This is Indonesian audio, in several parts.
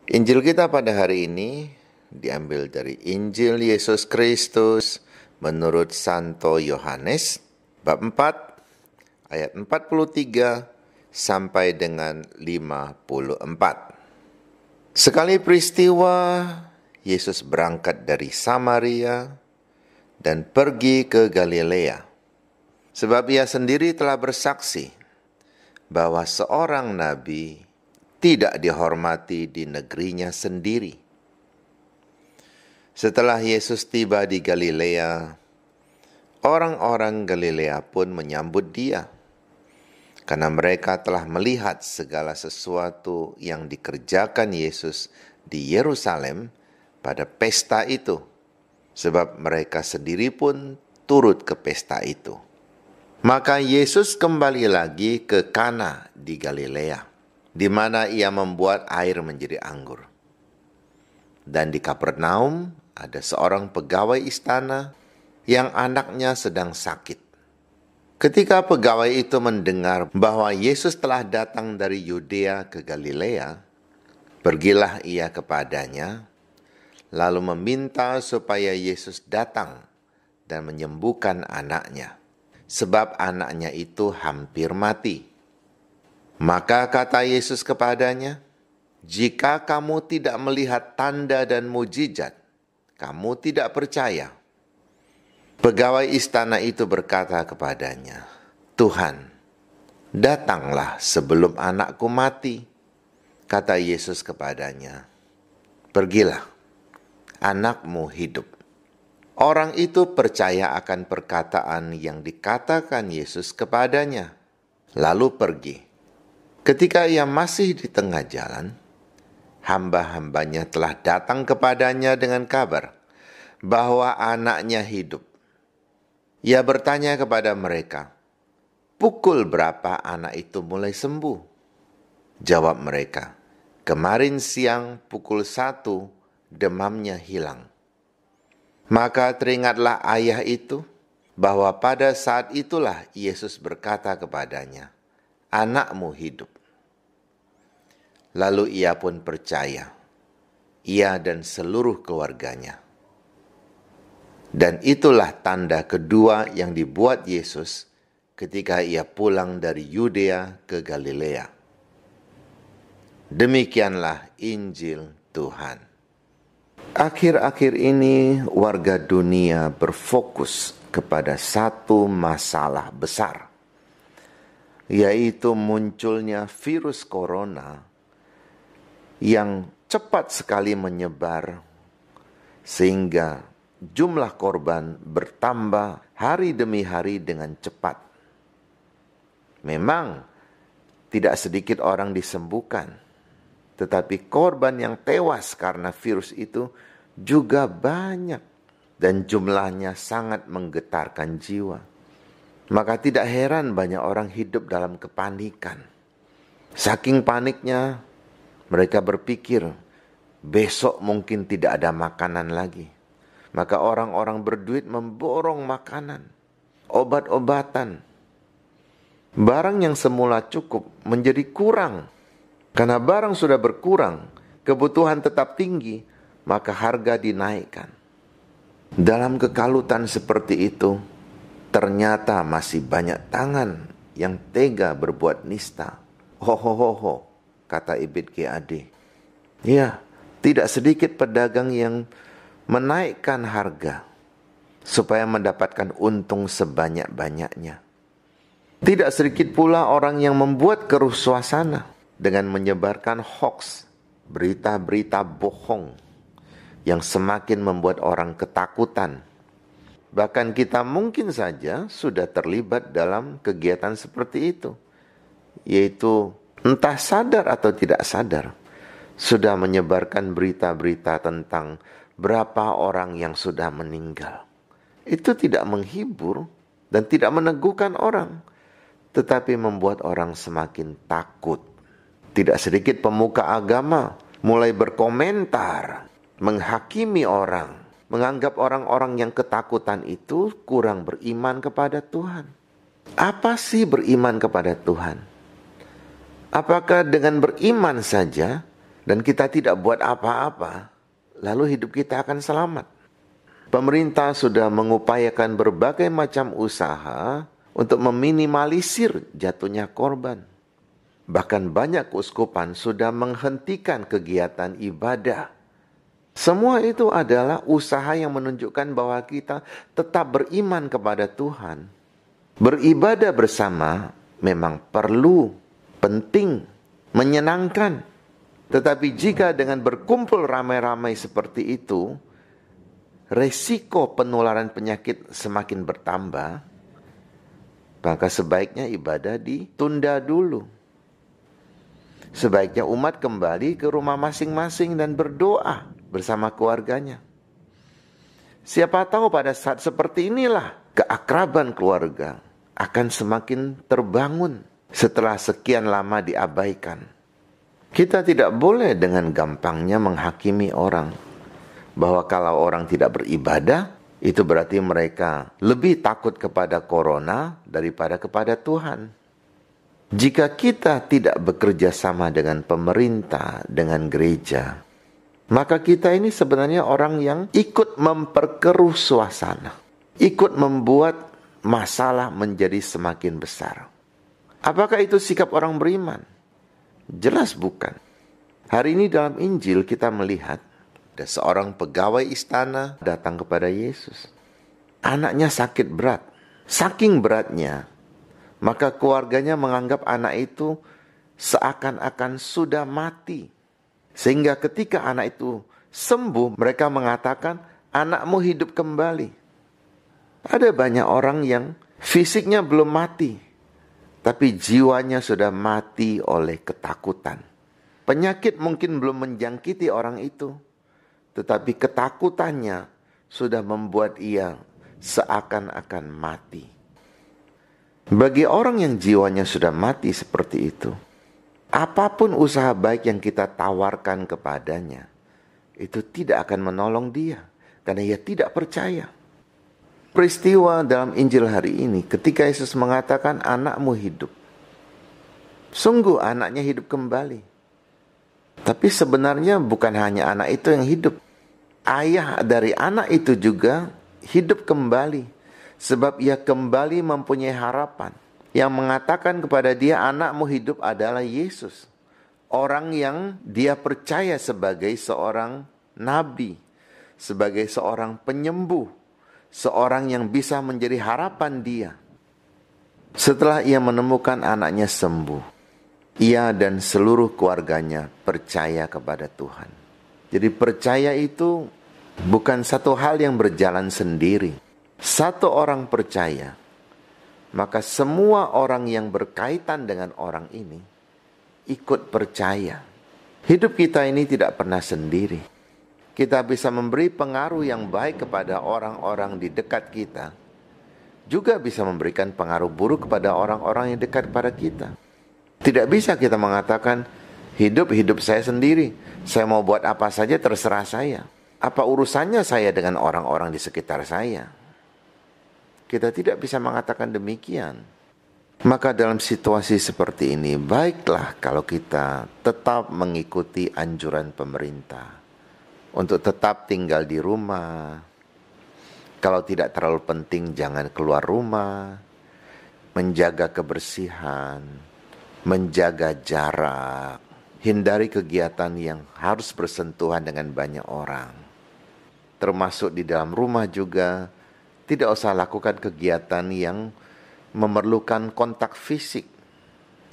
Injil kita pada hari ini diambil dari Injil Yesus Kristus menurut Santo Yohanes bab 4 ayat 43 sampai dengan 54. Sekali peristiwa Yesus berangkat dari Samaria dan pergi ke Galilea, sebab ia sendiri telah bersaksi bahwa seorang nabi tidak dihormati di negerinya sendiri. Setelah Yesus tiba di Galilea, orang-orang Galilea pun menyambut dia, karena mereka telah melihat segala sesuatu yang dikerjakan Yesus di Yerusalem pada pesta itu, sebab mereka sendiri pun turut ke pesta itu. Maka Yesus kembali lagi ke Kana di Galilea, di mana ia membuat air menjadi anggur. Dan di Kapernaum ada seorang pegawai istana yang anaknya sedang sakit. Ketika pegawai itu mendengar bahwa Yesus telah datang dari Yudea ke Galilea, pergilah ia kepadanya, lalu meminta supaya Yesus datang dan menyembuhkan anaknya, sebab anaknya itu hampir mati. Maka kata Yesus kepadanya, "Jika kamu tidak melihat tanda dan mujizat, kamu tidak percaya." Pegawai istana itu berkata kepadanya, "Tuhan, datanglah sebelum anakku mati." Kata Yesus kepadanya, "Pergilah, anakmu hidup." Orang itu percaya akan perkataan yang dikatakan Yesus kepadanya, lalu pergi. Ketika ia masih di tengah jalan, hamba-hambanya telah datang kepadanya dengan kabar bahwa anaknya hidup. Ia bertanya kepada mereka, "Pukul berapa anak itu mulai sembuh?" Jawab mereka, "Kemarin siang pukul 1 demamnya hilang." Maka teringatlah ayah itu bahwa pada saat itulah Yesus berkata kepadanya, "Anakmu hidup." Lalu ia pun percaya, ia dan seluruh keluarganya. Dan itulah tanda kedua yang dibuat Yesus ketika ia pulang dari Yudea ke Galilea. Demikianlah Injil Tuhan. Akhir-akhir ini warga dunia berfokus kepada satu masalah besar, yaitu munculnya virus corona yang cepat sekali menyebar sehingga jumlah korban bertambah hari demi hari dengan cepat. Memang tidak sedikit orang disembuhkan, tetapi korban yang tewas karena virus itu juga banyak dan jumlahnya sangat menggetarkan jiwa. Maka tidak heran banyak orang hidup dalam kepanikan. Saking paniknya, mereka berpikir besok mungkin tidak ada makanan lagi. Maka orang-orang berduit memborong makanan, obat-obatan. Barang yang semula cukup menjadi kurang. Karena barang sudah berkurang, kebutuhan tetap tinggi, maka harga dinaikkan. Dalam kekalutan seperti itu, ternyata masih banyak tangan yang tega berbuat nista. Ho, kata Ibid GAD. Ya, tidak sedikit pedagang yang menaikkan harga supaya mendapatkan untung sebanyak-banyaknya. Tidak sedikit pula orang yang membuat keruh suasana dengan menyebarkan hoax, berita-berita bohong yang semakin membuat orang ketakutan. Bahkan kita mungkin saja sudah terlibat dalam kegiatan seperti itu, yaitu entah sadar atau tidak sadar, sudah menyebarkan berita-berita tentang berapa orang yang sudah meninggal. Itu tidak menghibur dan tidak meneguhkan orang, tetapi membuat orang semakin takut. Tidak sedikit pemuka agama mulai berkomentar, menghakimi orang, menganggap orang-orang yang ketakutan itu kurang beriman kepada Tuhan. Apa sih beriman kepada Tuhan? Apakah dengan beriman saja dan kita tidak buat apa-apa, lalu hidup kita akan selamat. Pemerintah sudah mengupayakan berbagai macam usaha untuk meminimalisir jatuhnya korban. Bahkan banyak keuskupan sudah menghentikan kegiatan ibadah. Semua itu adalah usaha yang menunjukkan bahwa kita tetap beriman kepada Tuhan. Beribadah bersama memang perlu, penting, menyenangkan. Tetapi jika dengan berkumpul ramai-ramai seperti itu, resiko penularan penyakit semakin bertambah, maka sebaiknya ibadah ditunda dulu. Sebaiknya umat kembali ke rumah masing-masing dan berdoa bersama keluarganya. Siapa tahu pada saat seperti inilah keakraban keluarga akan semakin terbangun setelah sekian lama diabaikan. Kita tidak boleh dengan gampangnya menghakimi orang bahwa kalau orang tidak beribadah, itu berarti mereka lebih takut kepada corona daripada kepada Tuhan. Jika kita tidak bekerja sama dengan pemerintah, dengan gereja, maka kita ini sebenarnya orang yang ikut memperkeruh suasana, ikut membuat masalah menjadi semakin besar. Apakah itu sikap orang beriman? Jelas bukan. Hari ini dalam Injil kita melihat ada seorang pegawai istana datang kepada Yesus. Anaknya sakit berat. Saking beratnya, maka keluarganya menganggap anak itu seakan-akan sudah mati. Sehingga ketika anak itu sembuh, mereka mengatakan, anakmu hidup kembali. Ada banyak orang yang fisiknya belum mati, tapi jiwanya sudah mati oleh ketakutan. Penyakit mungkin belum menjangkiti orang itu, tetapi ketakutannya sudah membuat ia seakan-akan mati. Bagi orang yang jiwanya sudah mati seperti itu, apapun usaha baik yang kita tawarkan kepadanya, itu tidak akan menolong dia, karena ia tidak percaya. Peristiwa dalam Injil hari ini, ketika Yesus mengatakan anakmu hidup, sungguh anaknya hidup kembali. Tapi sebenarnya bukan hanya anak itu yang hidup. Ayah dari anak itu juga hidup kembali. Sebab ia kembali mempunyai harapan. Yang mengatakan kepada dia anakmu hidup adalah Yesus. Orang yang dia percaya sebagai seorang nabi. Sebagai seorang penyembuh. Seorang yang bisa menjadi harapan dia. Setelah ia menemukan anaknya sembuh, ia dan seluruh keluarganya percaya kepada Tuhan. Jadi percaya itu bukan satu hal yang berjalan sendiri. Satu orang percaya, maka semua orang yang berkaitan dengan orang ini ikut percaya. Hidup kita ini tidak pernah sendiri. Kita bisa memberi pengaruh yang baik kepada orang-orang di dekat kita, juga bisa memberikan pengaruh buruk kepada orang-orang yang dekat pada kita. Tidak bisa kita mengatakan, hidup saya sendiri, saya mau buat apa saja terserah saya. Apa urusannya saya dengan orang-orang di sekitar saya? Kita tidak bisa mengatakan demikian. Maka dalam situasi seperti ini, baiklah kalau kita tetap mengikuti anjuran pemerintah untuk tetap tinggal di rumah. Kalau tidak terlalu penting, jangan keluar rumah. Menjaga kebersihan, menjaga jarak, hindari kegiatan yang harus bersentuhan dengan banyak orang. Termasuk di dalam rumah juga, tidak usah lakukan kegiatan yang memerlukan kontak fisik.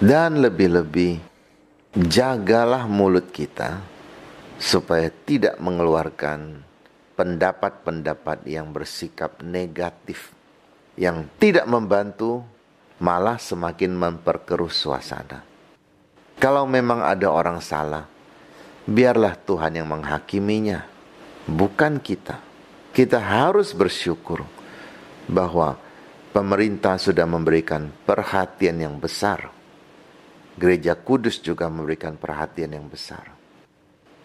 Dan lebih-lebih, jagalah mulut kita supaya tidak mengeluarkan pendapat-pendapat yang bersikap negatif, yang tidak membantu, malah semakin memperkeruh suasana. Kalau memang ada orang salah, biarlah Tuhan yang menghakiminya, bukan kita. Kita harus bersyukur bahwa pemerintah sudah memberikan perhatian yang besar. Gereja Kudus juga memberikan perhatian yang besar.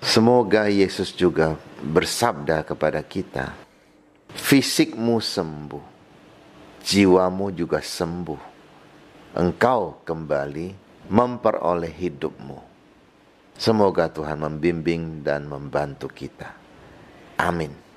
Semoga Yesus juga bersabda kepada kita, fisikmu sembuh, jiwamu juga sembuh. Engkau kembali memperoleh hidupmu. Semoga Tuhan membimbing dan membantu kita. Amin.